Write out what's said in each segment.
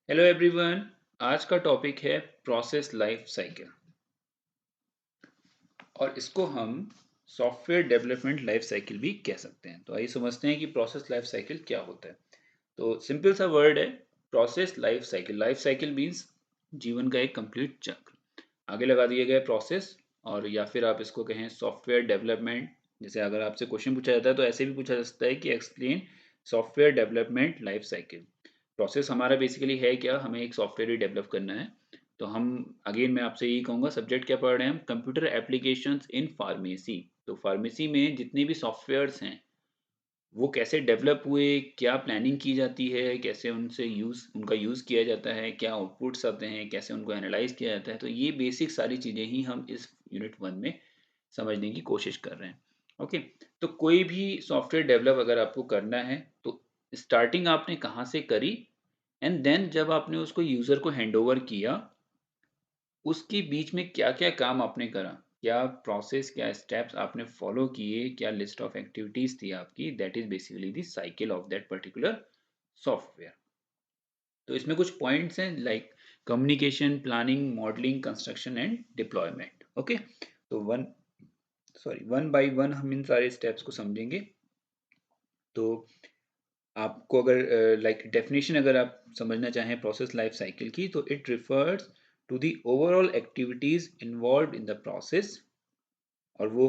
Hello everyone. आज का topic है प्रोसेस लाइफ साइकिल और इसको हम सॉफ्टवेयर डेवलपमेंट लाइफ साइकिल भी कह सकते हैं। तो आइए समझते हैं कि प्रोसेस लाइफ साइकिल क्या होता है। तो सिंपल सा वर्ड है process life cycle. Life cycle means जीवन का एक कंप्लीट चक्र। आगे लगा दिया गया प्रोसेस, और या फिर आप इसको कहें सॉफ्टवेयर डेवलपमेंट। जैसे अगर आपसे क्वेश्चन पूछा जाता है तो ऐसे भी पूछा जा सकता है कि explain software development life cycle. Process हमारा बेसिकली है क्या, हमें एक सॉफ्टवेयर ही डेवलप करना है। तो हम अगेन मैं आपसे यही कहूँगा, सब्जेक्ट क्या पढ़ रहे हैं हम, कंप्यूटर एप्लीकेशंस इन फार्मेसी। तो फार्मेसी में जितने भी सॉफ्टवेयर्स हैं वो कैसे डेवलप हुए, क्या प्लानिंग की जाती है, कैसे उनसे उनका यूज़ किया जाता है, क्या आउटपुट्स आते हैं, कैसे उनको एनालाइज किया जाता है। तो ये बेसिक सारी चीज़ें ही हम इस यूनिट 1 में समझने की कोशिश कर रहे हैं। ओके। तो कोई भी सॉफ्टवेयर डेवलप अगर आपको करना है तो स्टार्टिंग आपने कहाँ से करी, एंड देन जब आपने उसको यूज़र को हैंडओवर किया, उसके बीच में क्या-क्या काम आपने करा? क्या प्रोसेस, क्या स्टेप्स आपने फॉलो किए, क्या लिस्ट ऑफ एक्टिविटीज़ थी आपकी, that is basically the cycle of that particular software. तो इसमें कुछ पॉइंट्स हैं like communication, planning, modelling, construction and deployment. Okay. तो वन बाय वन हम इन सारे स्टेप्स को समझेंगे। तो आपको अगर लाइक डेफिनेशन अगर आप समझना चाहें प्रोसेस लाइफ साइकिल की, तो it refers to the overall activities involve in the process. और वो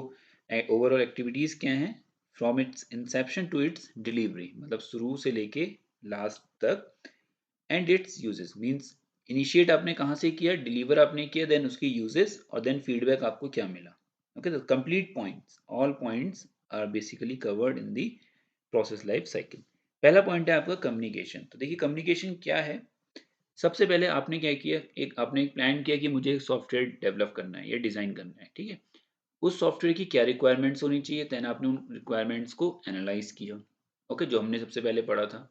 ओवरऑल एक्टिविटीज क्या हैं, from its inception to its delivery, मतलब शुरू से लेके लास्ट तक। And its uses means initiate आपने कहाँ से किया, डिलीवर आपने किया, देन उसकी यूजेस, और देन फीडबैक आपको क्या मिला। ओके। तो complete points, all points are basically covered in the process life cycle. पहला पॉइंट है आपका कम्युनिकेशन। तो देखिए कम्युनिकेशन क्या है। सबसे पहले आपने क्या किया, आपने एक प्लान किया कि मुझे एक सॉफ्टवेयर डेवलप करना है या डिज़ाइन करना है, ठीक है। उस सॉफ्टवेयर की क्या रिक्वायरमेंट्स होनी चाहिए, देन आपने उन रिक्वायरमेंट्स को एनालाइज किया। ओके, जो हमने सबसे पहले पढ़ा था।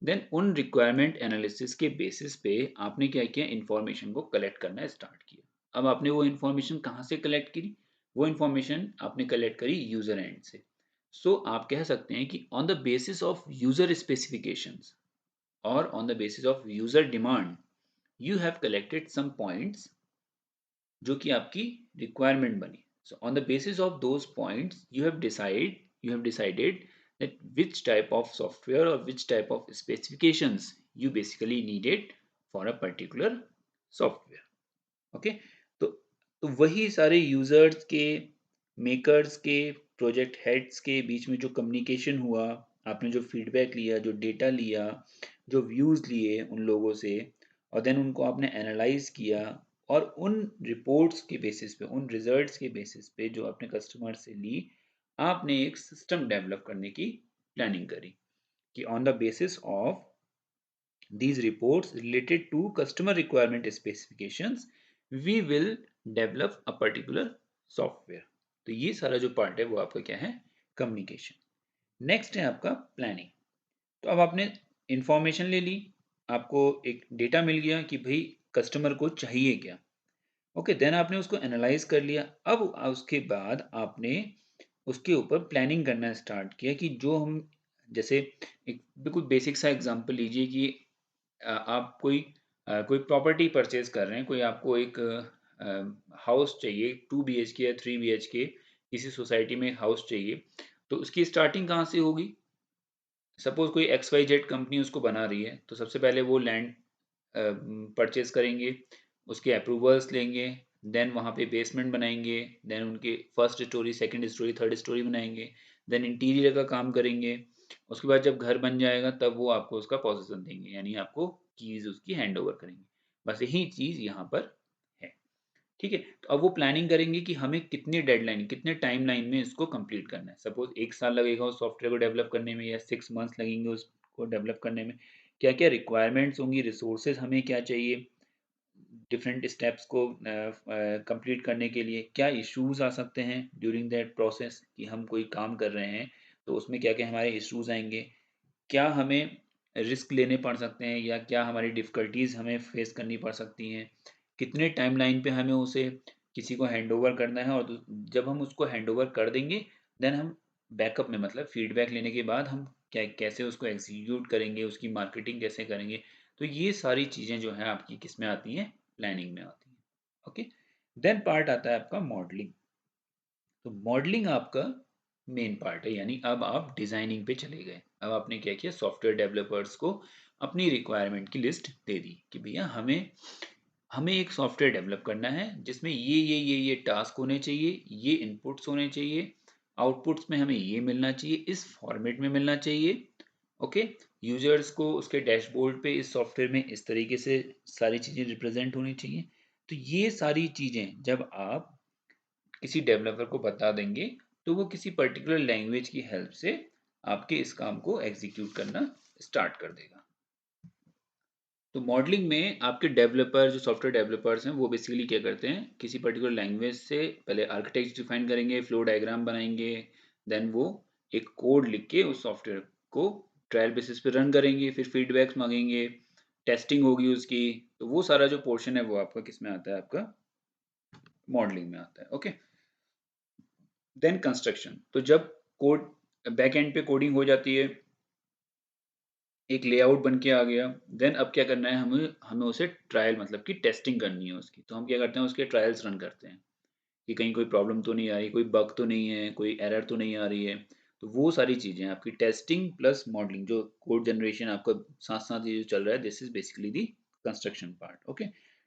देन उन रिक्वायरमेंट एनालिसिस के बेसिस पे आपने क्या किया, इन्फॉर्मेशन को कलेक्ट करना स्टार्ट किया। अब आपने वो इन्फॉर्मेशन कहाँ से कलेक्ट की, वो इन्फॉर्मेशन आपने कलेक्ट करी यूजर एंड से। सो आप कह सकते हैं कि on the basis of user specifications और on the basis of user demand you have collected some points जो कि आपकी रिक्वायरमेंट बनी। So on the basis of those points you have decided that which type of software or which type of specifications you basically needed for a particular software. Okay. तो वही सारे users के, makers के, project heads के बीच में जो communication हुआ, आपने जो फीडबैक लिया, जो डेटा लिया, जो व्यूज लिए उन लोगों से, और देन उनको आपने एनालाइज किया, और उन रिपोर्ट्स के बेसिस पे, उन रिजल्ट्स के बेसिस पे जो आपने कस्टमर से ली, आपने एक सिस्टम डेवलप करने की प्लानिंग करी कि on the basis of these reports related to customer requirement specifications we will develop a particular software। तो ये सारा जो पार्ट है वो आपका क्या है, कम्युनिकेशन। नेक्स्ट है आपका प्लानिंग। तो अब आपने इंफॉर्मेशन ले ली, आपको एक डेटा मिल गया कि भाई कस्टमर को चाहिए क्या। ओके, देन आपने उसको एनालाइज कर लिया। अब उसके बाद आपने उसके ऊपर प्लानिंग करना स्टार्ट किया कि जो हम, जैसे एक बिल्कुल बेसिक सा एग्जांपल लीजिए कि आप कोई प्रॉपर्टी परचेज कर रहे हैं, कोई आपको एक हाउस चाहिए, 2 BHK या 3 BHK, किसी सोसाइटी में एक हाउस चाहिए। तो उसकी स्टार्टिंग कहाँ से होगी। सपोज कोई XYZ कंपनी उसको बना रही है, तो सबसे पहले वो लैंड परचेज करेंगे, उसके अप्रूवल्स लेंगे, देन वहाँ पे बेसमेंट बनाएंगे, देन उनके first story, second story, third story बनाएंगे, देन इंटीरियर का काम करेंगे। उसके बाद जब घर बन जाएगा तब वो आपको उसका पोजीशन देंगे, यानी आपको कीज उसकी हैंड ओवर करेंगे। बस यही चीज़ यहाँ पर है। ठीक है। तो अब वो प्लानिंग करेंगे कि हमें कितनी डेडलाइन, कितने टाइमलाइन में इसको कंप्लीट करना है। सपोज 1 साल लगेगा उस सॉफ्टवेयर को डेवलप करने में, या 6 मंथ्स लगेंगे उसको डेवलप करने में। क्या क्या रिक्वायरमेंट्स होंगी, रिसोर्सेज हमें क्या चाहिए डिफरेंट स्टेप्स को कंप्लीट करने के लिए, क्या इश्यूज आ सकते हैं ड्यूरिंग दैट प्रोसेस कि हम कोई काम कर रहे हैं तो उसमें क्या क्या हमारे इश्यूज आएंगे, क्या हमें रिस्क लेने पड़ सकते हैं, या क्या हमारी डिफ़िकल्टीज हमें फेस करनी पड़ सकती हैं, कितने टाइमलाइन पे हमें उसे किसी को हैंडओवर करना है। और जब हम उसको हैंडओवर कर देंगे, देन हम बैकअप में, मतलब फीडबैक लेने के बाद हम क्या कैसे उसको एग्जीक्यूट करेंगे, उसकी मार्केटिंग कैसे करेंगे, तो ये सारी चीज़ें जो हैं आपकी किस में आती हैं, प्लानिंग में आती हैं। ओके, देन पार्ट आता है आपका मॉडलिंग। तो मॉडलिंग आपका मेन पार्ट है, यानी अब आप डिज़ाइनिंग पे चले गए। अब आपने क्या किया, सॉफ्टवेयर डेवलपर्स को अपनी रिक्वायरमेंट की लिस्ट दे दी कि भैया हमें हमें एक सॉफ्टवेयर डेवलप करना है जिसमें ये टास्क होने चाहिए, ये इनपुट्स होने चाहिए, आउटपुट्स में हमें ये मिलना चाहिए, इस फॉर्मेट में मिलना चाहिए। ओके, यूजर्स को उसके डैशबोर्ड पे इस सॉफ्टवेयर में इस तरीके से सारी चीज़ें रिप्रेजेंट होनी चाहिए। तो ये सारी चीज़ें जब आप किसी डेवलपर को बता देंगे तो वो किसी पर्टिकुलर लैंग्वेज की हेल्प से आपके इस काम को एग्जीक्यूट करना स्टार्ट कर देगा। तो मॉडलिंग में आपके डेवलपर जो सॉफ्टवेयर डेवलपर्स हैं वो बेसिकली क्या करते हैं, किसी पर्टिकुलर लैंग्वेज से पहले आर्किटेक्चर डिफाइन करेंगे, फ्लो डायग्राम बनाएंगे, देन वो एक कोड लिख के उस सॉफ्टवेयर को ट्रायल बेसिस पे रन करेंगे, फिर फीडबैक्स मांगेंगे, टेस्टिंग होगी उसकी। तो वो सारा जो पोर्शन है वो आपका किस में आता है, आपका मॉडलिंग में आता है। Okay, then construction. तो जब कोड बैक एंड पे कोडिंग हो जाती है, एक लेआउट बन के आ गया, देन अब क्या करना है, हमें हमें उसे ट्रायल मतलब कि टेस्टिंग करनी है उसकी। तो हम क्या करते हैं, उसके ट्रायल्स रन करते हैं कि कहीं कोई प्रॉब्लम तो नहीं आ रही, कोई बग तो नहीं है, कोई एरर तो नहीं आ रही है। तो वो सारी चीज़ें आपकी टेस्टिंग प्लस मॉडलिंग, जो कोड जनरेशन आपका साथ साथ ये जो चल रहा है, this is basically the construction part. Okay,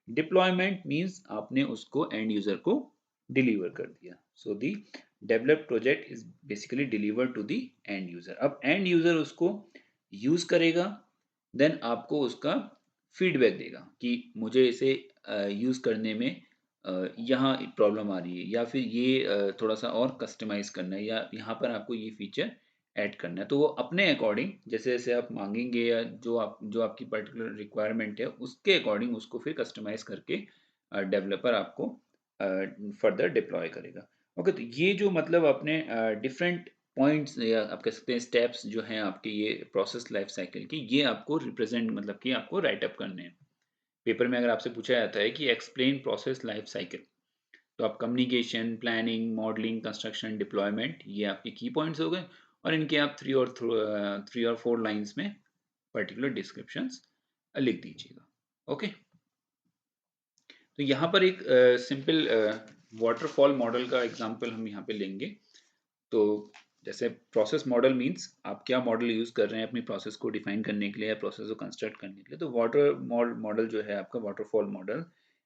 deployment means आपने उसको एंड यूजर को डिलीवर कर दिया। So the develop project is basically deliver to the end user. अब एंड यूजर उसको यूज करेगा, देन आपको उसका फीडबैक देगा कि मुझे इसे यूज करने में यहाँ प्रॉब्लम आ रही है, या फिर ये थोड़ा सा और कस्टमाइज करना है, या यहाँ पर आपको ये फीचर ऐड करना है। तो वो अपने अकॉर्डिंग जैसे जैसे आप मांगेंगे, या जो आपकी पर्टिकुलर रिक्वायरमेंट है उसके अकॉर्डिंग उसको फिर कस्टमाइज करके डेवलपर आपको फर्दर डिप्लॉय करेगा। ओके, तो ये जो मतलब अपने डिफरेंट पॉइंट्स या आप कह सकते हैं स्टेप्स जो हैं आपके ये प्रोसेस लाइफ साइकिल की, ये आपको रिप्रेजेंट मतलब कि आपको राइट अप करने हैं। पेपर में अगर आपसे पूछा जाता है कि एक्सप्लेन प्रोसेस लाइफ साइकिल, तो आप communication, planning, modelling, construction, deployment, ये आपके की पॉइंट्स हो गए, और इनके आप थ्री और फोर लाइंस में पर्टिकुलर डिस्क्रिप्शंस लिख दीजिएगा। ओके, तो यहाँ पर एक सिंपल वाटरफॉल मॉडल का एग्जांपल हम यहाँ पे लेंगे। तो जैसे प्रोसेस मॉडल मींस आप क्या मॉडल यूज कर रहे हैं अपनी प्रोसेस को डिफाइन करने के लिए या प्रोसेस को कंस्ट्रक्ट करने के लिए। तो वाटर मॉडल जो है आपका waterfall model,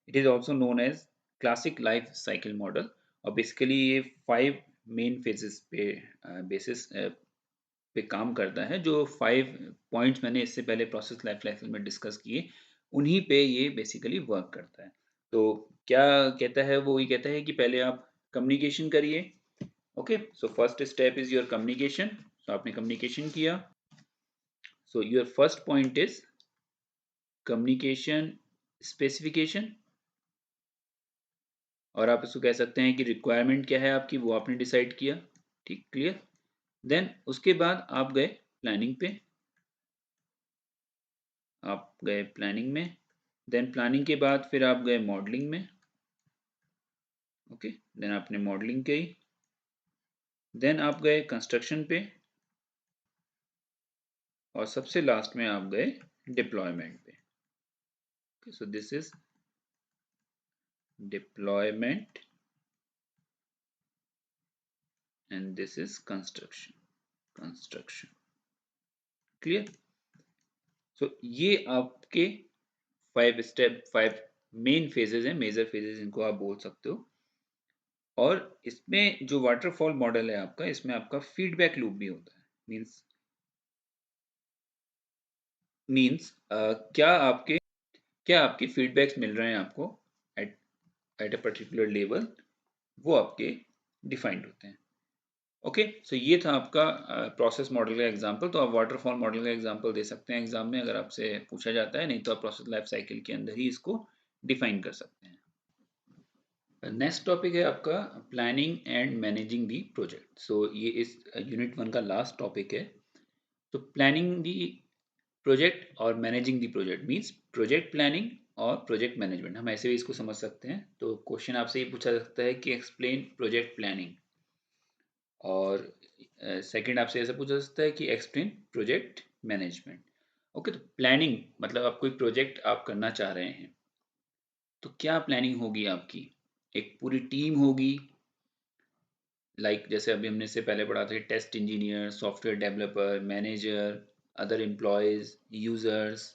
it is also known as classic life cycle model. और बेसिकली ये 5 मेन फेजेस पे बेसिस पे काम करता है। जो 5 पॉइंट्स मैंने इससे पहले प्रोसेस लाइफ साइकिल में डिस्कस किए, उन्हीं पे ये बेसिकली वर्क करता है। तो क्या कहता है वो, ये कहता है कि पहले आप कम्युनिकेशन करिए। Okay, so first step is your communication. तो आपने कम्युनिकेशन किया, so your first point is communication specification, और आप इसको कह सकते हैं कि रिक्वायरमेंट क्या है आपकी, वो आपने डिसाइड किया। ठीक, क्लियर। देन उसके बाद आप गए प्लानिंग पे, आप गए प्लानिंग में, देन प्लानिंग के बाद फिर आप गए मॉडलिंग में। ओके, देन आपने मॉडलिंग की, देन आप गए कंस्ट्रक्शन पे, और सबसे लास्ट में आप गए डिप्लॉयमेंट पे। So this is deployment and this is construction clear। so ये आपके 5 मेन फेजेस हैं, मेजर फेजेस इनको आप बोल सकते हो। और इसमें जो वाटरफॉल मॉडल है आपका, इसमें आपका फीडबैक लूप भी होता है। मींस क्या आपके फीडबैक्स मिल रहे हैं आपको at at a particular level, वो आपके डिफाइंड होते हैं। ओके, सो ये था आपका प्रोसेस मॉडल का एग्जांपल। तो आप वाटरफॉल मॉडल का एग्जांपल दे सकते हैं एग्जाम में अगर आपसे पूछा जाता है, नहीं तो आप प्रोसेस लाइफ साइकिल के अंदर ही इसको डिफाइन कर सकते हैं। नेक्स्ट टॉपिक है आपका planning and managing the project. So ये इस यूनिट 1 का लास्ट टॉपिक है। तो प्लानिंग दी प्रोजेक्ट और managing the project means project planning और प्रोजेक्ट मैनेजमेंट, हम ऐसे भी इसको समझ सकते हैं। तो क्वेश्चन आपसे ये पूछा जा सकता है कि एक्सप्लेन प्रोजेक्ट प्लानिंग, और सेकंड आपसे ऐसा पूछा जा सकता है कि एक्सप्लेन प्रोजेक्ट मैनेजमेंट। ओके, तो प्लानिंग मतलब आप कोई प्रोजेक्ट आप करना चाह रहे हैं, तो क्या प्लानिंग होगी आपकी? एक पूरी टीम होगी, लाइक जैसे अभी हमने इससे पहले पढ़ा था, test engineer, software developer, manager, other employees, users.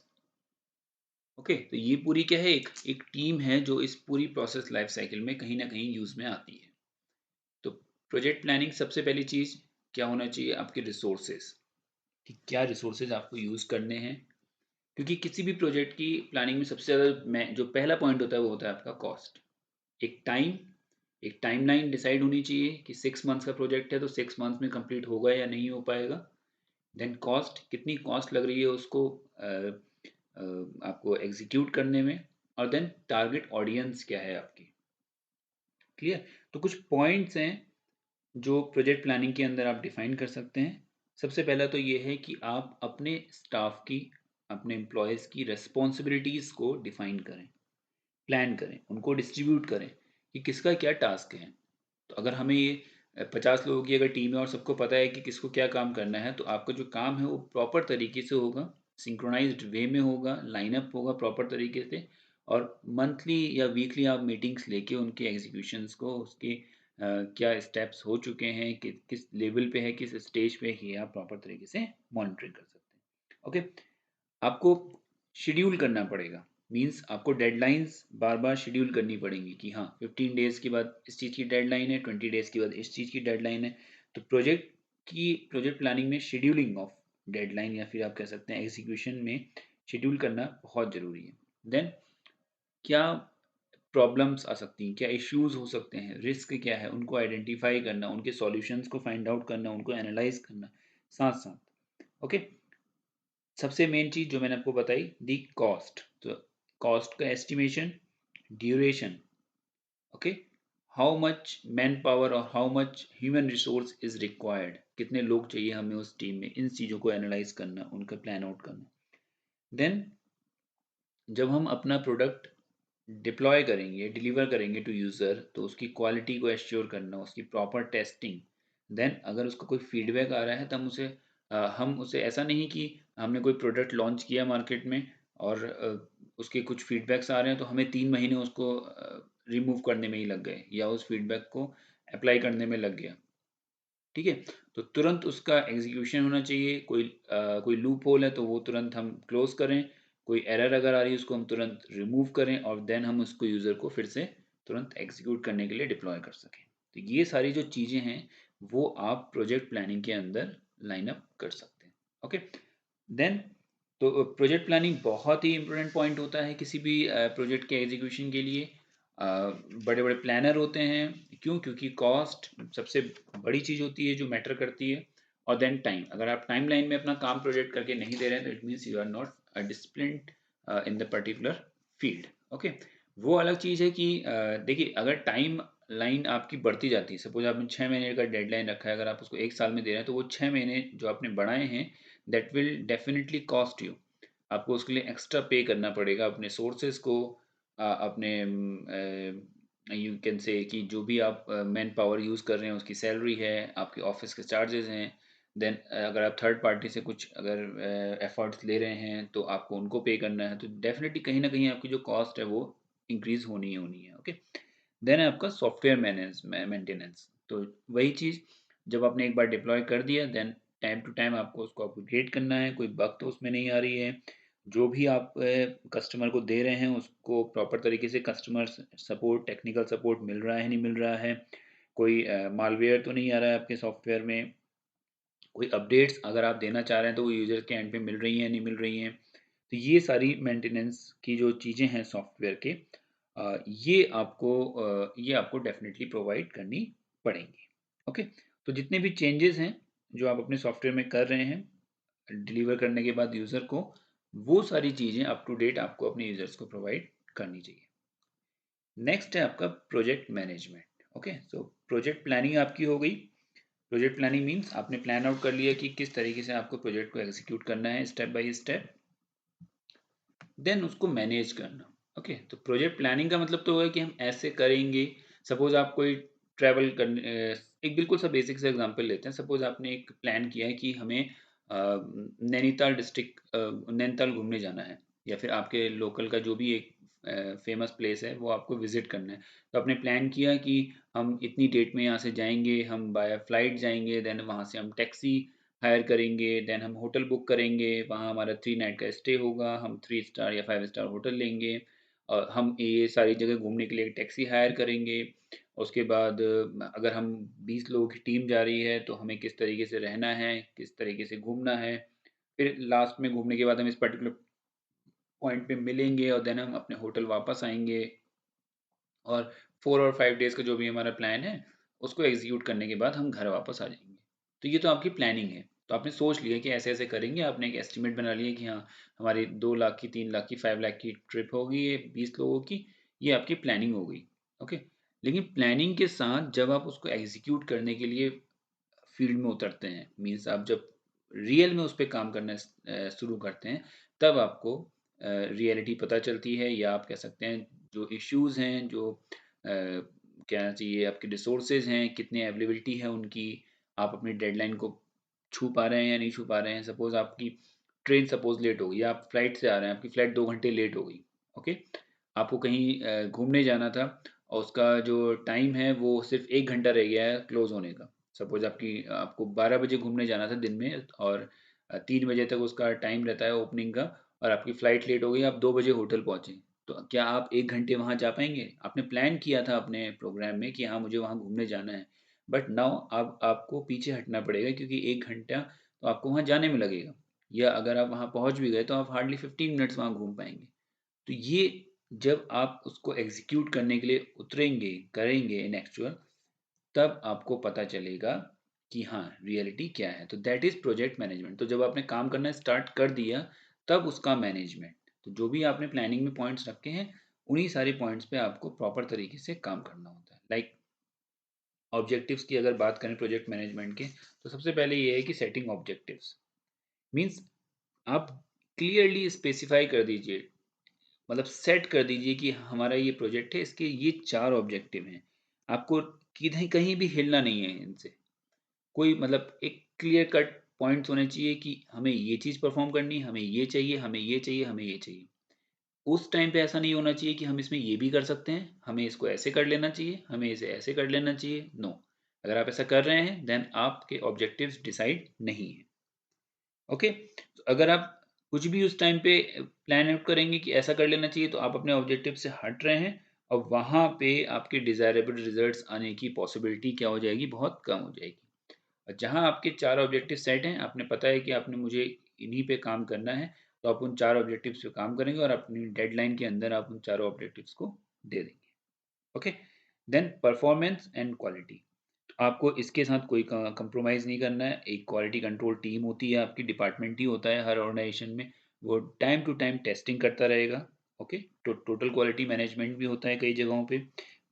Okay, तो ये पूरी क्या है, एक एक टीम है जो इस पूरी प्रोसेस लाइफ साइकिल में कहीं ना कहीं यूज में आती है। तो प्रोजेक्ट प्लानिंग सबसे पहली चीज क्या होना चाहिए, आपके रिसोर्सेज, कि क्या रिसोर्सेज आपको यूज करने हैं। क्योंकि किसी भी प्रोजेक्ट की प्लानिंग में सबसे ज़्यादा मैं जो पहला पॉइंट होता है वो होता है आपका कॉस्ट। एक टाइम, एक टाइमलाइन डिसाइड होनी चाहिए कि 6 मंथ्स का प्रोजेक्ट है तो 6 मंथ्स में कंप्लीट होगा या नहीं हो पाएगा। देन कॉस्ट, कितनी कॉस्ट लग रही है उसको आपको एग्जीक्यूट करने में। और देन टारगेट ऑडियंस क्या है आपकी। क्लियर? तो कुछ पॉइंट्स हैं जो प्रोजेक्ट प्लानिंग के अंदर आप डिफाइन कर सकते हैं। सबसे पहला तो ये है कि आप अपने स्टाफ की, अपने एम्प्लॉयज़ की रिस्पॉन्सिबिलिटीज़ को डिफाइन करें, प्लान करें, उनको डिस्ट्रीब्यूट करें कि किसका क्या टास्क है। तो अगर हमें ये 50 लोगों की अगर टीम है और सबको पता है कि किसको क्या काम करना है, तो आपका जो काम है वो प्रॉपर तरीके से होगा, सिंक्रोनाइज्ड वे में होगा, लाइनअप होगा प्रॉपर तरीके से। और मंथली या वीकली आप मीटिंग्स लेके उनके एग्जीक्यूशंस को, उसके क्या स्टेप्स हो चुके हैं, कि किस लेवल पे है, किस स्टेज पे है, ये आप प्रॉपर तरीके से मॉनिटरिंग कर सकते हैं। ओके, आपको शेड्यूल करना पड़ेगा, मींस आपको डेडलाइंस बार बार शेड्यूल करनी पड़ेंगी कि हाँ 15 डेज के बाद इस चीज़ की डेडलाइन है, 20 डेज के बाद इस चीज़ की डेडलाइन है। तो प्रोजेक्ट प्लानिंग में शेड्यूलिंग ऑफ डेडलाइन, या फिर आप कह सकते हैं एग्जीक्यूशन में शेड्यूल करना बहुत ज़रूरी है। देन क्या प्रॉब्लम्स आ सकती हैं, क्या इश्यूज हो सकते हैं, रिस्क क्या है, उनको आइडेंटिफाई करना, उनके सॉल्यूशंस को फाइंड आउट करना, उनको एनालाइज करना साथ साथ। ओके, सबसे मेन चीज जो मैंने आपको बताई, दी कॉस्ट। तो कॉस्ट का estimation, duration, okay, how much manpower और how much human resource is required, कितने लोग चाहिए हमें उस टीम में, इन चीज़ों को एनालाइज करना, उनका प्लान आउट करना। देन जब हम अपना प्रोडक्ट डिप्लॉय करेंगे, डिलीवर करेंगे टू यूज़र, तो उसकी क्वालिटी को एश्योर करना, उसकी प्रॉपर टेस्टिंग। देन अगर उसका कोई फीडबैक आ रहा है तो हम उसे ऐसा नहीं कि हमने कोई प्रोडक्ट लॉन्च किया मार्केट में और उसके कुछ फीडबैक्स आ रहे हैं तो हमें 3 महीने उसको रिमूव करने में ही लग गए या उस फीडबैक को अप्लाई करने में लग गया। ठीक है, तो तुरंत उसका एग्जीक्यूशन होना चाहिए। कोई लूप होल है तो वो तुरंत हम क्लोज करें, कोई एरर अगर आ रही है उसको हम तुरंत रिमूव करें, और देन हम उसको यूज़र को फिर से तुरंत एग्जीक्यूट करने के लिए डिप्लॉय कर सकें। तो ये सारी जो चीज़ें हैं वो आप प्रोजेक्ट प्लानिंग के अंदर लाइन अप कर सकते हैं। ओके, देन तो प्रोजेक्ट प्लानिंग बहुत ही इंपॉर्टेंट पॉइंट होता है किसी भी प्रोजेक्ट के एग्जीक्यूशन के लिए। बड़े बड़े प्लानर होते हैं, क्यों? क्योंकि कॉस्ट सबसे बड़ी चीज़ होती है जो मैटर करती है। और देन टाइम, अगर आप टाइम लाइन में अपना काम प्रोजेक्ट करके नहीं दे रहे हैं तो it means you are not disciplined in the particular field. Okay, वो अलग चीज़ है कि देखिए अगर टाइम लाइन आपकी बढ़ती जाती है, सपोज आपने 6 महीने का डेडलाइन रखा है, अगर आप उसको 1 साल में दे रहे हैं तो वो 6 महीने जो आपने बढ़ाए हैं that will definitely cost you. आपको उसके लिए एक्स्ट्रा पे करना पड़ेगा अपने सोर्सेज को, अपने यू कैन से कि जो भी आप मैन पावर यूज़ कर रहे हैं उसकी सैलरी है, आपके ऑफिस के चार्जेस हैं। देन अगर आप थर्ड पार्टी से कुछ अगर एफर्ट्स ले रहे हैं तो आपको उनको पे करना है, तो डेफिनेटली कहीं ना कहीं आपकी जो कॉस्ट है वो इंक्रीज होनी ही होनी है। ओके, देन है आपका सॉफ्टवेयर मैनेज मेंटेनेंस। तो वही चीज़, जब आपने एक बार डिप्लॉय कर दिया देन टाइम टू टाइम आपको उसको अपग्रेड करना है, कोई बग तो उसमें नहीं आ रही है, जो भी आप कस्टमर को दे रहे हैं उसको प्रॉपर तरीके से कस्टमर सपोर्ट, टेक्निकल सपोर्ट मिल रहा है नहीं मिल रहा है, कोई मालवेयर तो नहीं आ रहा है आपके सॉफ्टवेयर में, कोई अपडेट्स अगर आप देना चाह रहे हैं तो वो यूज़र के एंड पे मिल रही हैं नहीं मिल रही हैं। तो ये सारी मेंटेनेंस की जो चीज़ें हैं सॉफ्टवेयर के, ये आपको डेफिनेटली प्रोवाइड करनी पड़ेंगी। ओके, तो जितने भी चेंजेस हैं जो आप अपने सॉफ्टवेयर में कर रहे हैं डिलीवर करने के बाद यूज़र को, वो सारी चीज़ें अप टू डेट आपको अपने यूज़र्स को प्रोवाइड करनी चाहिए। नेक्स्ट है आपका project management. Okay, so project planning आपकी हो गई। प्रोजेक्ट प्लानिंग मीन्स आपने प्लान आउट कर लिया कि किस तरीके से आपको प्रोजेक्ट को एग्जीक्यूट करना है स्टेप बाय स्टेप, देन उसको मैनेज करना। ओके, तो प्रोजेक्ट प्लानिंग का मतलब तो है कि हम ऐसे करेंगे। सपोज आप कोई ट्रैवल करने, एक बिल्कुल सा बेसिक सा एग्जांपल लेते हैं। सपोज आपने एक प्लान किया है कि हमें नैनीताल डिस्ट्रिक्ट नैनीताल घूमने जाना है, या फिर आपके लोकल का जो भी एक फेमस प्लेस है वो आपको विजिट करना है। तो आपने प्लान किया कि हम इतनी डेट में यहाँ से जाएंगे, हम बाय फ्लाइट जाएंगे, देन वहाँ से हम टैक्सी हायर करेंगे, देन हम होटल बुक करेंगे, वहाँ हमारा 3 नाइट का स्टे होगा, हम 3 स्टार या 5 स्टार होटल लेंगे, और हम ये सारी जगह घूमने के लिए टैक्सी हायर करेंगे। उसके बाद अगर हम 20 लोगों की टीम जा रही है तो हमें किस तरीके से रहना है, किस तरीके से घूमना है। फिर लास्ट में घूमने के बाद हम इस पर्टिकुलर पॉइंट पे मिलेंगे और देन हम अपने होटल वापस आएंगे, और 4 और 5 डेज का जो भी हमारा प्लान है उसको एग्जीक्यूट करने के बाद हम घर वापस आ जाएंगे। तो ये तो आपकी प्लानिंग है। तो आपने सोच लिया कि ऐसे ऐसे करेंगे, आपने एक एस्टिमेट बना लिया कि हाँ हमारी 2 लाख की, 3 लाख की, 5 लाख की ट्रिप होगी, ये 20 लोगों की। ये आपकी प्लानिंग हो गई। ओके। लेकिन प्लानिंग के साथ जब आप उसको एग्जीक्यूट करने के लिए फील्ड में उतरते हैं, मीन्स आप जब रियल में उस पर काम करना शुरू करते हैं, तब आपको रियलिटी पता चलती है, या आप कह सकते हैं जो इश्यूज हैं, जो क्या चाहिए, आपके रिसोर्सेज हैं, कितने अवेलेबिलिटी है उनकी, आप अपनी डेडलाइन को छू पा रहे हैं या नहीं छू पा रहे हैं। सपोज आपकी ट्रेन सपोज लेट हो गई, आप फ्लाइट से आ रहे हैं, आपकी फ़्लाइट 2 घंटे लेट हो गई। ओके। आपको कहीं घूमने जाना था, और उसका जो टाइम है वो सिर्फ 1 घंटा रह गया है क्लोज होने का। सपोज आपको 12 बजे घूमने जाना था दिन में, और 3 बजे तक उसका टाइम रहता है ओपनिंग का, और आपकी फ़्लाइट लेट हो गई, आप 2 बजे होटल पहुँचे। तो क्या आप 1 घंटे वहाँ जा पाएंगे? आपने प्लान किया था अपने प्रोग्राम में कि हाँ मुझे वहाँ घूमने जाना है, बट नाउ अब आपको पीछे हटना पड़ेगा, क्योंकि 1 घंटा तो आपको वहाँ जाने में लगेगा, या अगर आप वहाँ पहुँच भी गए तो आप हार्डली 15 मिनट्स वहाँ घूम पाएंगे। तो ये जब आप उसको एग्जीक्यूट करने के लिए उतरेंगे, करेंगे इन एक्चुअल, तब आपको पता चलेगा कि हाँ रियलिटी क्या है। तो दैट इज प्रोजेक्ट मैनेजमेंट। तो जब आपने काम करना स्टार्ट कर दिया, तब उसका मैनेजमेंट। तो जो भी आपने प्लानिंग में पॉइंट्स रखे हैं, उन्हीं सारे पॉइंट्स पे आपको प्रॉपर तरीके से काम करना होता है। लाइक ऑब्जेक्टिव्स की अगर बात करें प्रोजेक्ट मैनेजमेंट के, तो सबसे पहले ये है कि सेटिंग ऑब्जेक्टिव्स मीन्स आप क्लियरली स्पेसिफाई कर दीजिए, मतलब सेट कर दीजिए कि हमारा ये प्रोजेक्ट है, इसके ये 4 ऑब्जेक्टिव हैं। आपको किधर कहीं भी हिलना नहीं है इनसे। कोई मतलब एक क्लियर कट पॉइंट्स होने चाहिए कि हमें ये चीज़ परफॉर्म करनी है, हमें ये चाहिए, हमें ये चाहिए, हमें ये चाहिए। उस टाइम पे ऐसा नहीं होना चाहिए कि हम इसमें ये भी कर सकते हैं, हमें इसको ऐसे कर लेना चाहिए, हमें इसे ऐसे कर लेना चाहिए। नो। अगर आप ऐसा कर रहे हैं देन आपके ऑब्जेक्टिव्स डिसाइड नहीं है। ओके। तो अगर आप कुछ भी उस टाइम पे प्लान आउट करेंगे कि ऐसा कर लेना चाहिए, तो आप अपने ऑब्जेक्टिव से हट रहे हैं, और वहाँ पे आपके डिज़ायरेबल रिजल्ट्स आने की पॉसिबिलिटी क्या हो जाएगी, बहुत कम हो जाएगी। और जहाँ आपके 4 ऑब्जेक्टिव सेट हैं, आपने पता है कि आपने मुझे इन्हीं पे काम करना है, तो आप उन 4 ऑब्जेक्टिव्स पे काम करेंगे, और अपनी डेडलाइन के अंदर आप उन 4 ऑब्जेक्टिव्स को दे देंगे। Okay. Then performance and quality. आपको इसके साथ कोई कंप्रोमाइज़ नहीं करना है। एक क्वालिटी कंट्रोल टीम होती है, आपकी डिपार्टमेंट ही होता है हर ऑर्गेनाइजेशन में। वो टाइम टू टाइम टेस्टिंग करता रहेगा। ओके। तो टोटल क्वालिटी मैनेजमेंट भी होता है कई जगहों पे।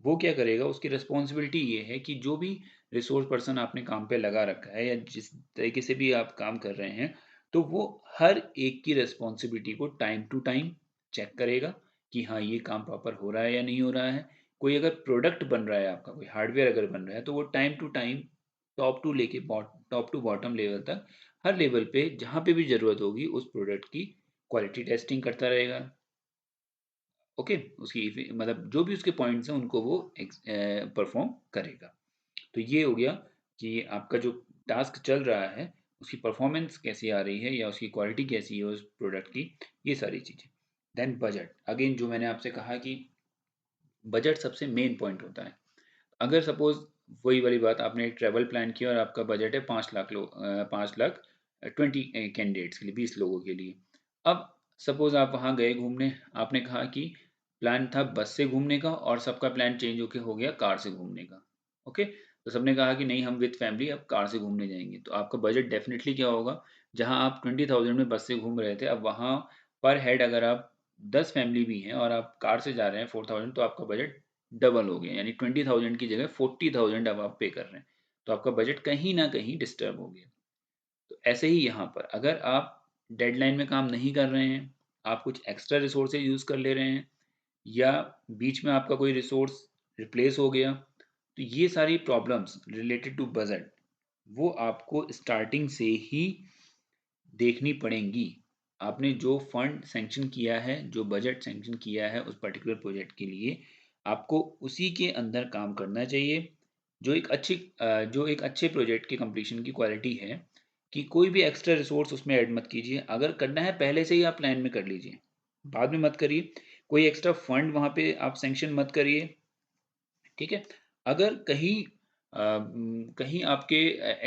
वो क्या करेगा, उसकी रिस्पॉन्सिबिलिटी ये है कि जो भी रिसोर्स पर्सन आपने काम पे लगा रखा है, या जिस तरीके से भी आप काम कर रहे हैं, तो वो हर एक की रिस्पॉन्सिबिलिटी को टाइम टू टाइम चेक करेगा कि हाँ ये काम प्रॉपर हो रहा है या नहीं हो रहा है। कोई अगर प्रोडक्ट बन रहा है आपका, कोई हार्डवेयर अगर बन रहा है, तो वो time to time top to bottom level तक, हर लेवल पे जहाँ पे भी ज़रूरत होगी उस प्रोडक्ट की क्वालिटी टेस्टिंग करता रहेगा। ओके। उसकी मतलब जो भी उसके पॉइंट्स हैं उनको वो परफॉर्म करेगा। तो ये हो गया कि आपका जो टास्क चल रहा है उसकी परफॉर्मेंस कैसी आ रही है, या उसकी क्वालिटी कैसी है उस प्रोडक्ट की, ये सारी चीज़ें। देन बजट, अगेन जो मैंने आपसे कहा कि बजट सबसे मेन पॉइंट होता है। अगर सपोज वही वाली बात, आपने एक ट्रैवल प्लान किया और आपका बजट है 5 लाख 20 कैंडिडेट्स के लिए, 20 लोगों के लिए। अब सपोज आप वहाँ गए घूमने, आपने कहा कि प्लान था बस से घूमने का, और सबका प्लान चेंज होके हो गया कार से घूमने का। ओके। तो सबने कहा कि नहीं हम विद फैमिली अब कार से घूमने जाएंगे, तो आपका बजट डेफिनेटली क्या होगा, जहाँ आप 20,000 में बस से घूम रहे थे, अब वहाँ पर हेड अगर आप 10 फैमिली भी हैं और आप कार से जा रहे हैं 4,000, तो आपका बजट डबल हो गया, यानी 20,000 की जगह 40,000 अब आप पे कर रहे हैं। तो आपका बजट कहीं ना कहीं डिस्टर्ब हो गया। तो ऐसे ही यहाँ पर अगर आप डेडलाइन में काम नहीं कर रहे हैं, आप कुछ एक्स्ट्रा रिसोर्सेज यूज़ कर ले रहे हैं, या बीच में आपका कोई रिसोर्स रिप्लेस हो गया, तो ये सारी प्रॉब्लम्स रिलेटेड टू बजट वो आपको स्टार्टिंग से ही देखनी पड़ेंगी। आपने जो फंड सैंक्शन किया है, जो बजट सैंक्शन किया है उस पर्टिकुलर प्रोजेक्ट के लिए, आपको उसी के अंदर काम करना चाहिए। जो एक अच्छे प्रोजेक्ट के कंप्लीशन की क्वालिटी है कि कोई भी एक्स्ट्रा रिसोर्स उसमें ऐड मत कीजिए। अगर करना है पहले से ही आप प्लान में कर लीजिए, बाद में मत करिए। कोई एक्स्ट्रा फंड वहाँ पे आप सैंक्शन मत करिए, ठीक है? अगर कहीं आपके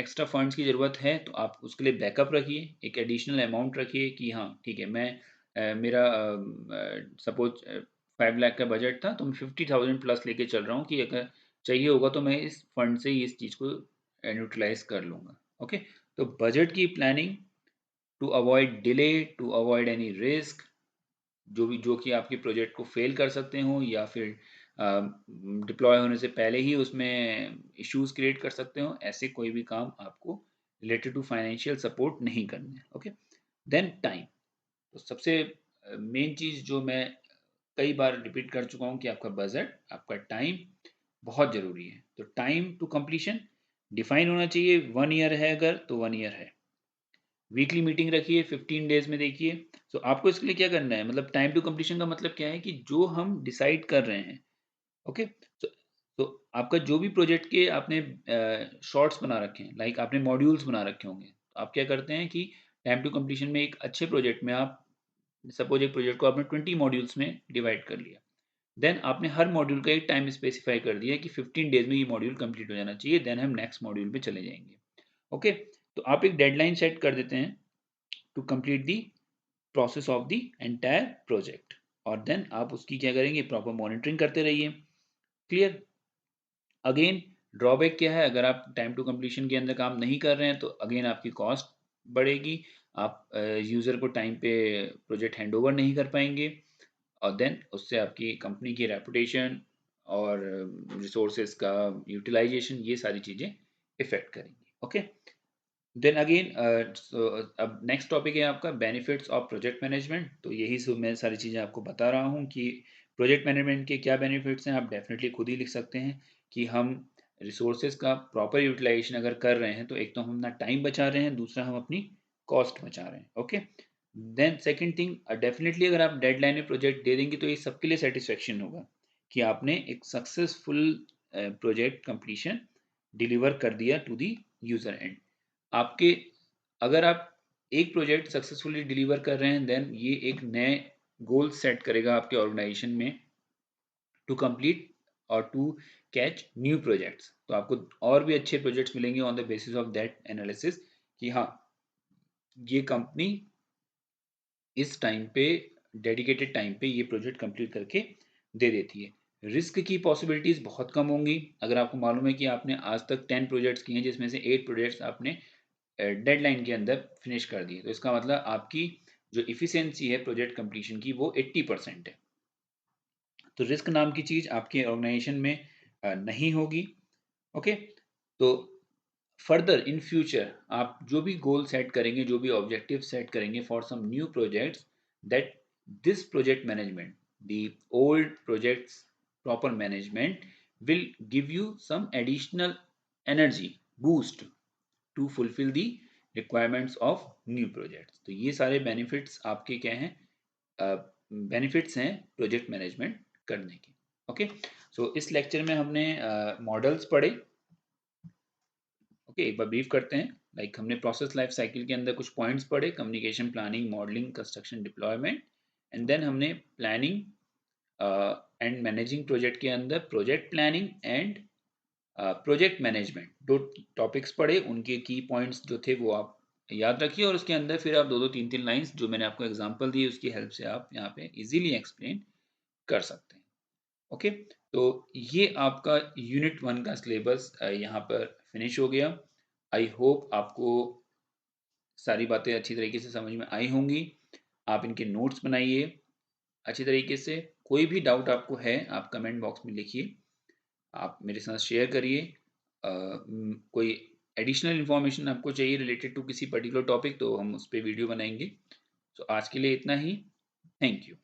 एक्स्ट्रा फंड्स की ज़रूरत है तो आप उसके लिए बैकअप रखिए, एक एडिशनल अमाउंट रखिए कि हाँ ठीक है, मेरा सपोज 5 लाख का बजट था तो मैं 50,000 प्लस लेके चल रहा हूँ कि अगर चाहिए होगा तो मैं इस फंड से ही इस चीज़ को यूटिलाइज कर लूँगा। ओके, तो बजट की planning to avoid delay, to avoid any risk, जो कि आपके प्रोजेक्ट को फेल कर सकते हो या फिर डिप्लॉय होने से पहले ही उसमें इश्यूज क्रिएट कर सकते हो, ऐसे कोई भी काम आपको रिलेटेड टू फाइनेंशियल सपोर्ट नहीं करना है। Okay, then time. तो सबसे मेन चीज़ जो मैं कई बार रिपीट कर चुका हूँ कि आपका बजट, आपका टाइम बहुत ज़रूरी है। तो टाइम टू कंप्लीशन डिफाइन होना चाहिए। 1 ईयर है अगर तो 1 ईयर है। वीकली मीटिंग रखिए, 15 डेज में देखिए। सो आपको इसके लिए क्या करना है, मतलब टाइम टू कंप्लीशन का मतलब क्या है कि जो हम डिसाइड कर रहे हैं, ओके, तो तो आपका जो भी प्रोजेक्ट के आपने शॉर्ट्स बना रखे हैं, लाइक आपने मॉड्यूल्स बना रखे होंगे, तो आप क्या करते हैं कि टाइम टू कंप्लीशन में एक अच्छे प्रोजेक्ट में आप सपोज एक प्रोजेक्ट को आपने 20 मॉड्यूल्स में डिवाइड कर लिया, देन आपने हर मॉड्यूल का एक टाइम स्पेसिफाई कर दिया कि 15 डेज में ये मॉड्यूल कंप्लीट हो जाना चाहिए, देन हम नेक्स्ट मॉड्यूल पे चले जाएंगे। ओके, तो आप एक डेडलाइन सेट कर देते हैं to complete the process of the entire project, और देन आप उसकी क्या करेंगे, प्रॉपर मॉनिटरिंग करते रहिए। क्लियर? अगेन ड्रॉबैक क्या है, अगर आप टाइम टू कंप्लीशन के अंदर काम नहीं कर रहे हैं तो अगेन आपकी कॉस्ट बढ़ेगी, आप यूज़र को टाइम पे प्रोजेक्ट हैंड ओवर नहीं कर पाएंगे, और देन उससे आपकी कंपनी की रेपुटेशन और रिसोर्सेज का यूटिलाइजेशन, ये सारी चीज़ें इफ़ेक्ट करेंगी। ओके, देन अगेन अब नेक्स्ट टॉपिक है आपका बेनिफिट्स ऑफ प्रोजेक्ट मैनेजमेंट। तो यही सब मैं सारी चीज़ें आपको बता रहा हूँ कि प्रोजेक्ट मैनेजमेंट के क्या बेनिफिट्स हैं। आप डेफिनेटली खुद ही लिख सकते हैं कि हम रिसोर्सेज का प्रॉपर यूटिलाइजेशन अगर कर रहे हैं तो एक तो हम अपना टाइम बचा रहे हैं, दूसरा हम अपनी कॉस्ट बचा रहे हैं। Okay, then second thing, definitely अगर आप डेडलाइन में प्रोजेक्ट दे देंगे तो ये सबके लिए सेटिस्फेक्शन होगा कि आपने एक सक्सेसफुल प्रोजेक्ट कंप्लीशन डिलीवर कर दिया टू दी यूज़र एंड। आपके अगर आप एक प्रोजेक्ट सक्सेसफुली डिलीवर कर रहे हैं, देन ये एक नए गोल सेट करेगा आपके ऑर्गेनाइजेशन में टू कंप्लीट और टू कैच न्यू प्रोजेक्ट्स। तो आपको और भी अच्छे प्रोजेक्ट्स मिलेंगे on the basis of that analysis कि हाँ, ये कंपनी इस टाइम पे, डेडिकेटेड टाइम पे ये प्रोजेक्ट कंप्लीट करके दे देती है। रिस्क की पॉसिबिलिटीज़ बहुत कम होंगी। अगर आपको मालूम है कि आपने आज तक 10 प्रोजेक्ट्स किए हैं जिसमें से 8 प्रोजेक्ट्स आपने डेडलाइन के अंदर फिनिश कर दिए, तो इसका मतलब आपकी जो इफ़िशियंसी है प्रोजेक्ट कंप्लीशन की वो 80% है। तो रिस्क नाम की चीज़ आपके ऑर्गेनाइजेशन में नहीं होगी। ओके, तो फर्दर इन फ्यूचर आप जो भी गोल सेट करेंगे, जो भी ऑब्जेक्टिव सेट करेंगे for some new projects, that this project management, the old projects proper management will give you some additional energy boost to fulfill the requirements of new projects। तो ये सारे benefits आपके क्या हैं, बेनिफिट्स हैं project management करने के। Okay, सो इस लेक्चर में हमने मॉडल्स पढ़े। ओके, एक बार ब्रीफ करते हैं। लाइक हमने प्रोसेस लाइफ साइकिल के अंदर कुछ पॉइंट्स पढ़े, communication, planning, modelling, construction, deployment, and then हमने प्लानिंग एंड मैनेजिंग प्रोजेक्ट के अंदर project planning and project management, दो टॉपिक्स पढ़े। उनके की पॉइंट्स जो थे वो आप याद रखिए, और उसके अंदर फिर आप दो दो तीन तीन लाइंस जो मैंने आपको एग्जांपल दी उसकी हेल्प से आप यहाँ पे इजीली एक्सप्लेन कर सकते हैं। ओके, तो ये आपका यूनिट 1 का सिलेबस यहाँ पर फिनिश हो गया। आई होप आपको सारी बातें अच्छी तरीके से समझ में आई होंगी। आप इनके नोट्स बनाइए अच्छी तरीके से। कोई भी डाउट आपको है आप कमेंट बॉक्स में लिखिए, आप मेरे साथ शेयर करिए। कोई एडिशनल इन्फॉर्मेशन आपको चाहिए रिलेटेड टू किसी पर्टिकुलर टॉपिक तो हम उस पर वीडियो बनाएंगे। तो आज के लिए इतना ही। Thank you.